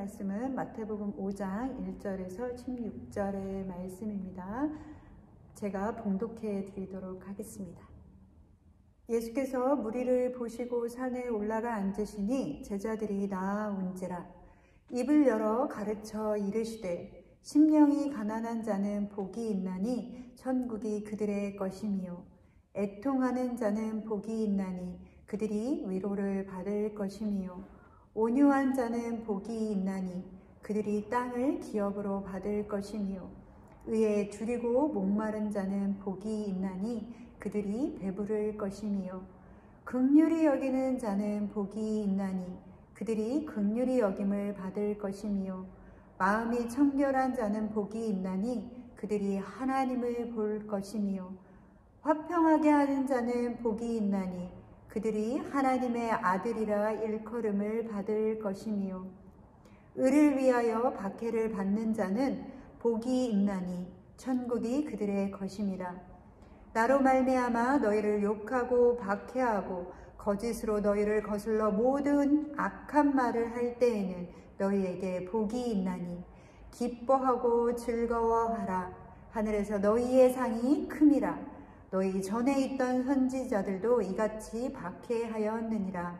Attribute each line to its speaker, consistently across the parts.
Speaker 1: 말씀은 마태복음 5장 1절에서 16절의 말씀입니다. 제가 봉독해 드리도록 하겠습니다. 예수께서 무리를 보시고 산에 올라가 앉으시니 제자들이 나아온지라. 입을 열어 가르쳐 이르시되 심령이 가난한 자는 복이 있나니 천국이 그들의 것이미요. 애통하는 자는 복이 있나니 그들이 위로를 받을 것이미요. 온유한 자는 복이 있나니 그들이 땅을 기업으로 받을 것이미요. 의에 줄이고 목마른 자는 복이 있나니 그들이 배부를 것이미요. 긍휼히 여기는 자는 복이 있나니 그들이 긍휼히 여김을 받을 것이미요. 마음이 청결한 자는 복이 있나니 그들이 하나님을 볼 것이미요. 화평하게 하는 자는 복이 있나니 그들이 하나님의 아들이라 일컬음을 받을 것이미요. 의를 위하여 박해를 받는 자는 복이 있나니 천국이 그들의 것임이라. 나로 말미암아 너희를 욕하고 박해하고 거짓으로 너희를 거슬러 모든 악한 말을 할 때에는 너희에게 복이 있나니 기뻐하고 즐거워하라. 하늘에서 너희의 상이 큼이라. 너희 전에 있던 선지자들도 이같이 박해하였느니라.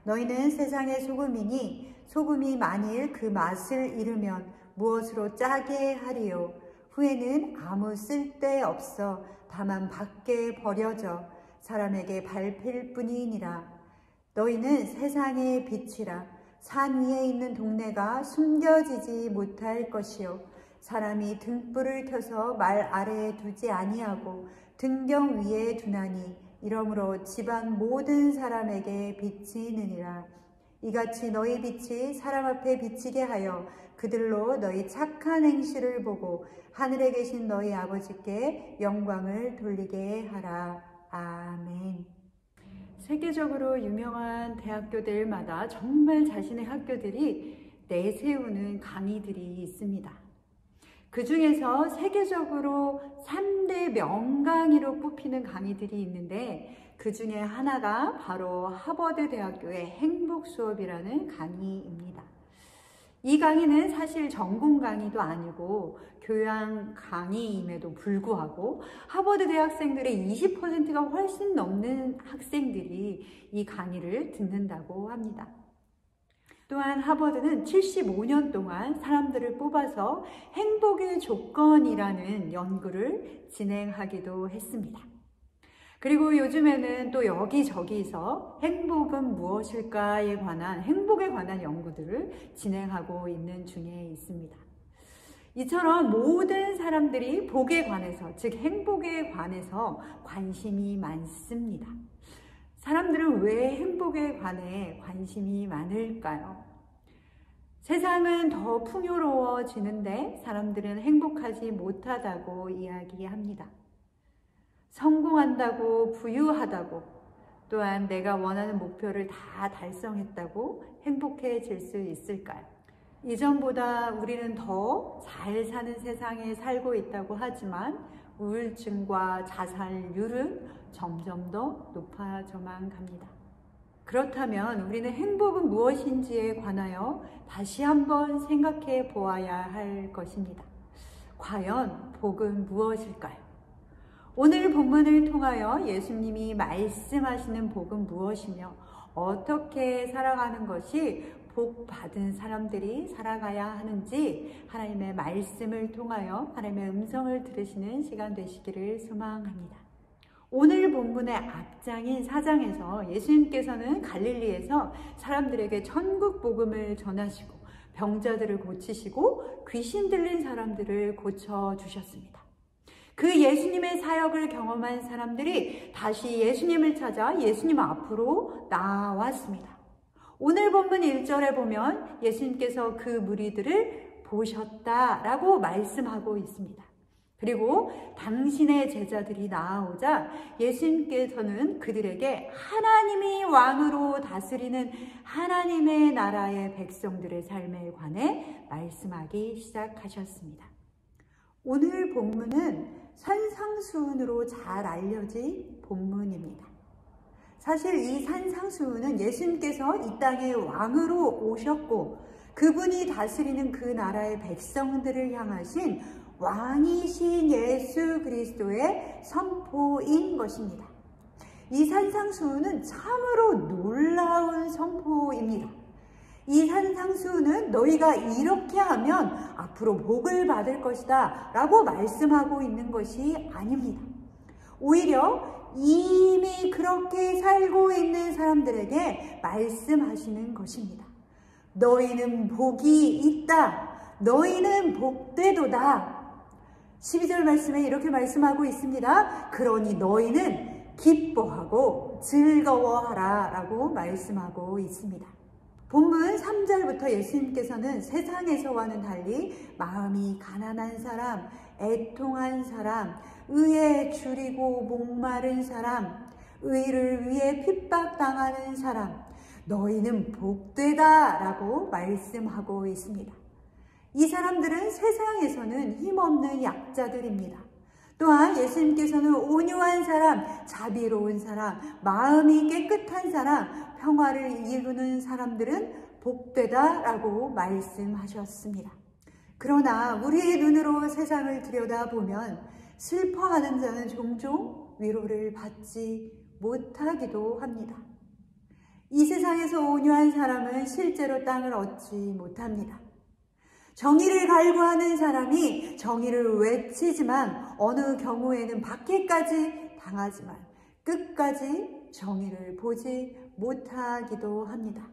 Speaker 1: 너희는 세상의 소금이니 소금이 만일 그 맛을 잃으면 무엇으로 짜게 하리요. 후에는 아무 쓸데 없어 다만 밖에 버려져 사람에게 밟힐 뿐이니라. 너희는 세상의 빛이라. 산 위에 있는 동네가 숨겨지지 못할 것이요. 사람이 등불을 켜서 말 아래에 두지 아니하고 등경 위에 두나니 이러므로 집안 모든 사람에게 비치느니라. 이같이 너희 빛이 사람 앞에 비치게 하여 그들로 너희 착한 행실을 보고 하늘에 계신 너희 아버지께 영광을 돌리게 하라. 아멘. 세계적으로 유명한 대학교들마다 정말 자신의 학교들이 내세우는 강의들이 있습니다. 그 중에서 세계적으로 3대 명강의로 뽑히는 강의들이 있는데 그 중에 하나가 바로 하버드 대학교의 행복 수업이라는 강의입니다. 이 강의는 사실 전공 강의도 아니고 교양 강의임에도 불구하고 하버드 대학생들의 20%가 훨씬 넘는 학생들이 이 강의를 듣는다고 합니다. 또한 하버드는 75년 동안 사람들을 뽑아서 행복의 조건이라는 연구를 진행하기도 했습니다. 그리고 요즘에는 또 여기저기서 행복은 무엇일까에 관한 행복에 관한 연구들을 진행하고 있는 중에 있습니다. 이처럼 모든 사람들이 복에 관해서, 즉 행복에 관해서 관심이 많습니다. 사람들은 왜 행복에 관해 관심이 많을까요? 세상은 더 풍요로워지는데 사람들은 행복하지 못하다고 이야기합니다. 성공한다고, 부유하다고, 또한 내가 원하는 목표를 다 달성했다고 행복해질 수 있을까요? 이전보다 우리는 더 잘 사는 세상에 살고 있다고 하지만 우울증과 자살률은 점점 더 높아져만 갑니다. 그렇다면 우리는 행복은 무엇인지에 관하여 다시 한번 생각해 보아야 할 것입니다. 과연 복은 무엇일까요? 오늘 본문을 통하여 예수님이 말씀하시는 복은 무엇이며 어떻게 살아가는 것이 복 받은 사람들이 살아가야 하는지 하나님의 말씀을 통하여 하나님의 음성을 들으시는 시간 되시기를 소망합니다. 오늘 본문의 앞장인 4장에서 예수님께서는 갈릴리에서 사람들에게 천국 복음을 전하시고 병자들을 고치시고 귀신 들린 사람들을 고쳐주셨습니다. 그 예수님의 사역을 경험한 사람들이 다시 예수님을 찾아 예수님 앞으로 나왔습니다. 오늘 본문 1절에 보면 예수님께서 그 무리들을 보셨다라고 말씀하고 있습니다. 그리고 당신의 제자들이 나아오자 예수님께서는 그들에게 하나님이 왕으로 다스리는 하나님의 나라의 백성들의 삶에 관해 말씀하기 시작하셨습니다. 오늘 본문은 산상수훈으로 잘 알려진 본문입니다. 사실 이 산상수훈은 예수님께서 이 땅에 왕으로 오셨고 그분이 다스리는 그 나라의 백성들을 향하신 왕이신 예수 그리스도의 선포인 것입니다. 이 산상수훈은 참으로 놀라운 선포입니다. 이 산상수훈은 너희가 이렇게 하면 앞으로 복을 받을 것이다 라고 말씀하고 있는 것이 아닙니다. 오히려 이미 그렇게 살고 있는 사람들에게 말씀하시는 것입니다. 너희는 복이 있다. 너희는 복되도다. 12절 말씀에 이렇게 말씀하고 있습니다. 그러니 너희는 기뻐하고 즐거워하라 라고 말씀하고 있습니다. 본문 3절부터 예수님께서는 세상에서와는 달리 마음이 가난한 사람, 애통한 사람, 의에 줄이고 목마른 사람, 의를 위해 핍박당하는 사람, 너희는 복되다 라고 말씀하고 있습니다. 이 사람들은 세상에서는 힘없는 약자들입니다. 또한 예수님께서는 온유한 사람, 자비로운 사람, 마음이 깨끗한 사람, 평화를 이루는 사람들은 복되다 라고 말씀하셨습니다. 그러나 우리의 눈으로 세상을 들여다보면 슬퍼하는 자는 종종 위로를 받지 못하기도 합니다. 이 세상에서 온유한 사람은 실제로 땅을 얻지 못합니다. 정의를 갈구하는 사람이 정의를 외치지만 어느 경우에는 박해까지 당하지만 끝까지 정의를 보지 못하기도 합니다.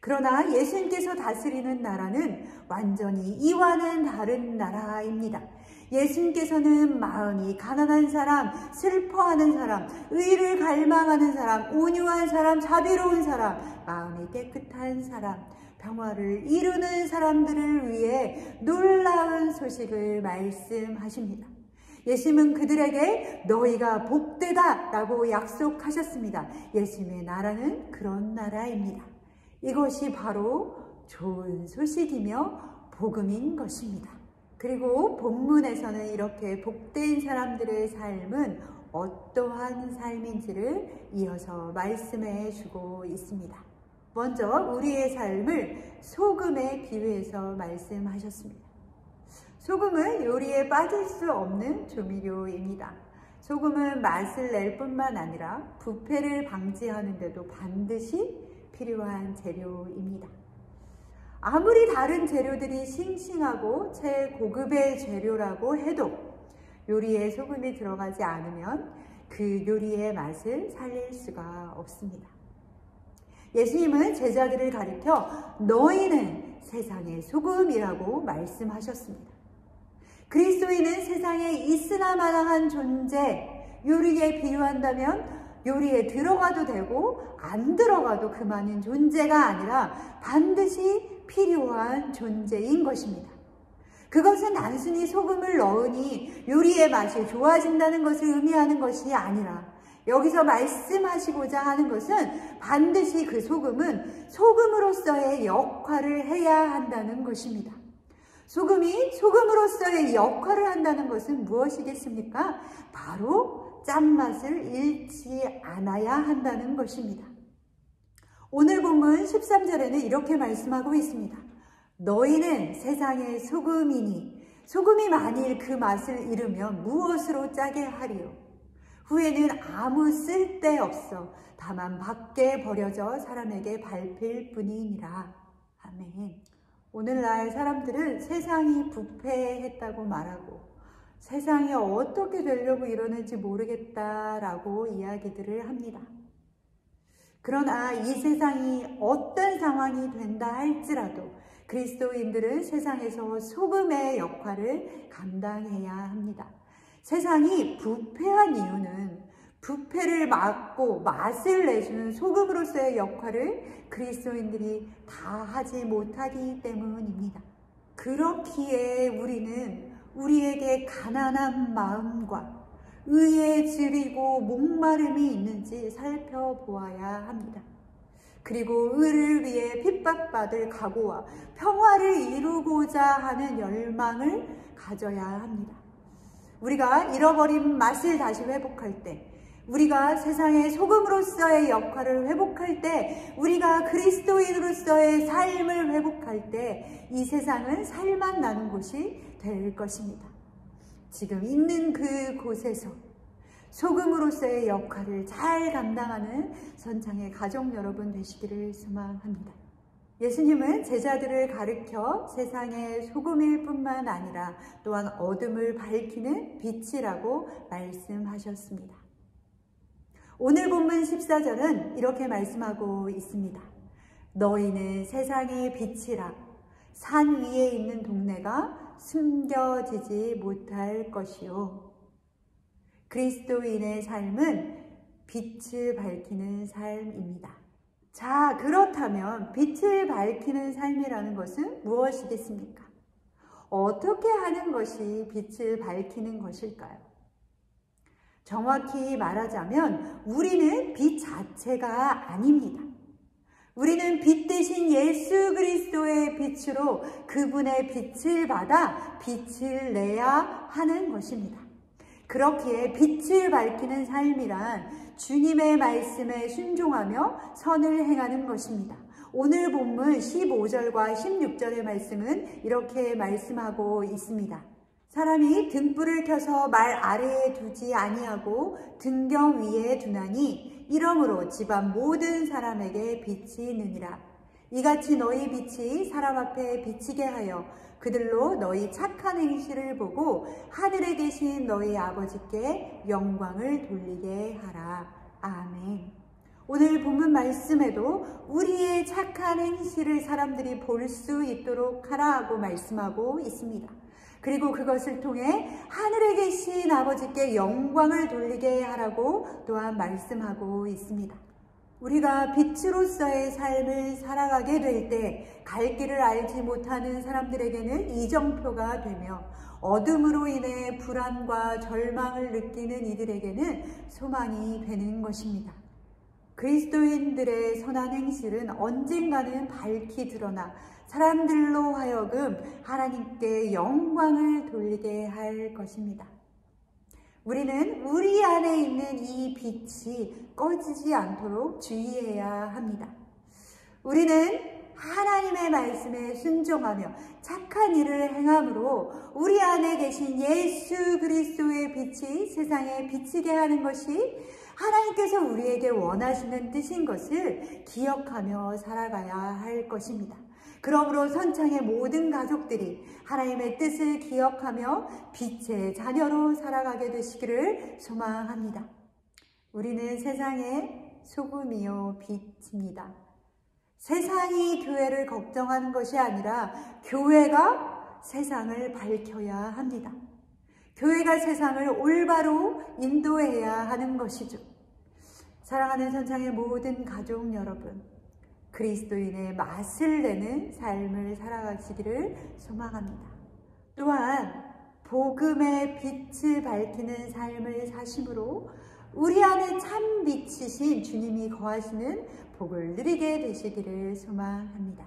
Speaker 1: 그러나 예수님께서 다스리는 나라는 완전히 이와는 다른 나라입니다. 예수님께서는 마음이 가난한 사람, 슬퍼하는 사람, 의를 갈망하는 사람, 온유한 사람, 자비로운 사람, 마음이 깨끗한 사람, 평화를 이루는 사람들을 위해 놀라운 소식을 말씀하십니다. 예수님은 그들에게 너희가 복되다 라고 약속하셨습니다. 예수님의 나라는 그런 나라입니다. 이것이 바로 좋은 소식이며 복음인 것입니다. 그리고 본문에서는 이렇게 복된 사람들의 삶은 어떠한 삶인지를 이어서 말씀해 주고 있습니다. 먼저 우리의 삶을 소금에 비유해서 말씀하셨습니다. 소금은 요리에 빠질 수 없는 조미료입니다. 소금은 맛을 낼 뿐만 아니라 부패를 방지하는 데도 반드시 필요한 재료입니다. 아무리 다른 재료들이 싱싱하고 최고급의 재료라고 해도 요리에 소금이 들어가지 않으면 그 요리의 맛을 살릴 수가 없습니다. 예수님은 제자들을 가리켜 너희는 세상의 소금이라고 말씀하셨습니다. 그리스도인은 세상에 있으나 마나한 존재, 요리에 비유한다면 요리에 들어가도 되고 안 들어가도 그만인 존재가 아니라 반드시 필요한 존재인 것입니다. 그것은 단순히 소금을 넣으니 요리의 맛이 좋아진다는 것을 의미하는 것이 아니라 여기서 말씀하시고자 하는 것은 반드시 그 소금은 소금으로서의 역할을 해야 한다는 것입니다. 소금이 소금으로서의 역할을 한다는 것은 무엇이겠습니까? 바로 짠맛을 잃지 않아야 한다는 것입니다. 오늘 본문 13절에는 이렇게 말씀하고 있습니다. 너희는 세상의 소금이니 소금이 만일 그 맛을 잃으면 무엇으로 짜게 하리요? 후에는 아무 쓸데없어 다만 밖에 버려져 사람에게 밟힐 뿐이니라. 아멘. 오늘날 사람들은 세상이 부패했다고 말하고 세상이 어떻게 되려고 이러는지 모르겠다라고 이야기들을 합니다. 그러나 이 세상이 어떤 상황이 된다 할지라도 그리스도인들은 세상에서 소금의 역할을 감당해야 합니다. 세상이 부패한 이유는 부패를 막고 맛을 내주는 소금으로서의 역할을 그리스도인들이 다 하지 못하기 때문입니다. 그렇기에 우리는 우리에게 가난한 마음과 의에 질이고 목마름이 있는지 살펴보아야 합니다. 그리고 의를 위해 핍박받을 각오와 평화를 이루고자 하는 열망을 가져야 합니다. 우리가 잃어버린 맛을 다시 회복할 때 우리가 세상의 소금으로서의 역할을 회복할 때, 우리가 그리스도인으로서의 삶을 회복할 때 이 세상은 살만 나는 곳이 될 것입니다. 지금 있는 그곳에서 소금으로서의 역할을 잘 감당하는 선창의 가족 여러분 되시기를 소망합니다. 예수님은 제자들을 가르쳐 세상의 소금일 뿐만 아니라 또한 어둠을 밝히는 빛이라고 말씀하셨습니다. 오늘 본문 14절은 이렇게 말씀하고 있습니다. 너희는 세상의 빛이라. 산 위에 있는 동네가 숨겨지지 못할 것이요. 그리스도인의 삶은 빛을 밝히는 삶입니다. 자, 그렇다면 빛을 밝히는 삶이라는 것은 무엇이겠습니까? 어떻게 하는 것이 빛을 밝히는 것일까요? 정확히 말하자면 우리는 빛 자체가 아닙니다. 우리는 빛 대신 예수 그리스도의 빛으로 그분의 빛을 받아 빛을 내야 하는 것입니다. 그렇기에 빛을 밝히는 삶이란 주님의 말씀에 순종하며 선을 행하는 것입니다. 오늘 본문 15절과 16절의 말씀은 이렇게 말씀하고 있습니다. 사람이 등불을 켜서 말 아래에 두지 아니하고 등경 위에 두나니 이러므로 집안 모든 사람에게 빛이 있느니라. 이같이 너희 빛이 사람 앞에 비치게 하여 그들로 너희 착한 행실을 보고 하늘에 계신 너희 아버지께 영광을 돌리게 하라. 아멘. 오늘 본문 말씀에도 우리의 착한 행실을 사람들이 볼 수 있도록 하라 하고 말씀하고 있습니다. 그리고 그것을 통해 하늘에 계신 아버지께 영광을 돌리게 하라고 또한 말씀하고 있습니다. 우리가 빛으로서의 삶을 살아가게 될 때 갈 길을 알지 못하는 사람들에게는 이정표가 되며 어둠으로 인해 불안과 절망을 느끼는 이들에게는 소망이 되는 것입니다. 그리스도인들의 선한 행실은 언젠가는 밝히 드러나 사람들로 하여금 하나님께 영광을 돌리게 할 것입니다. 우리는 우리 안에 있는 이 빛이 꺼지지 않도록 주의해야 합니다. 우리는 하나님의 말씀에 순종하며 착한 일을 행함으로 우리 안에 계신 예수 그리스도의 빛이 세상에 비치게 하는 것이 하나님께서 우리에게 원하시는 뜻인 것을 기억하며 살아가야 할 것입니다. 그러므로 선창의 모든 가족들이 하나님의 뜻을 기억하며 빛의 자녀로 살아가게 되시기를 소망합니다. 우리는 세상의 소금이요 빛입니다. 세상이 교회를 걱정하는 것이 아니라 교회가 세상을 밝혀야 합니다. 교회가 세상을 올바로 인도해야 하는 것이죠. 사랑하는 선창의 모든 가족 여러분, 그리스도인의 맛을 내는 삶을 살아가시기를 소망합니다. 또한 복음의 빛을 밝히는 삶을 사심으로 우리 안에 참 빛이신 주님이 거하시는 복을 누리게 되시기를 소망합니다.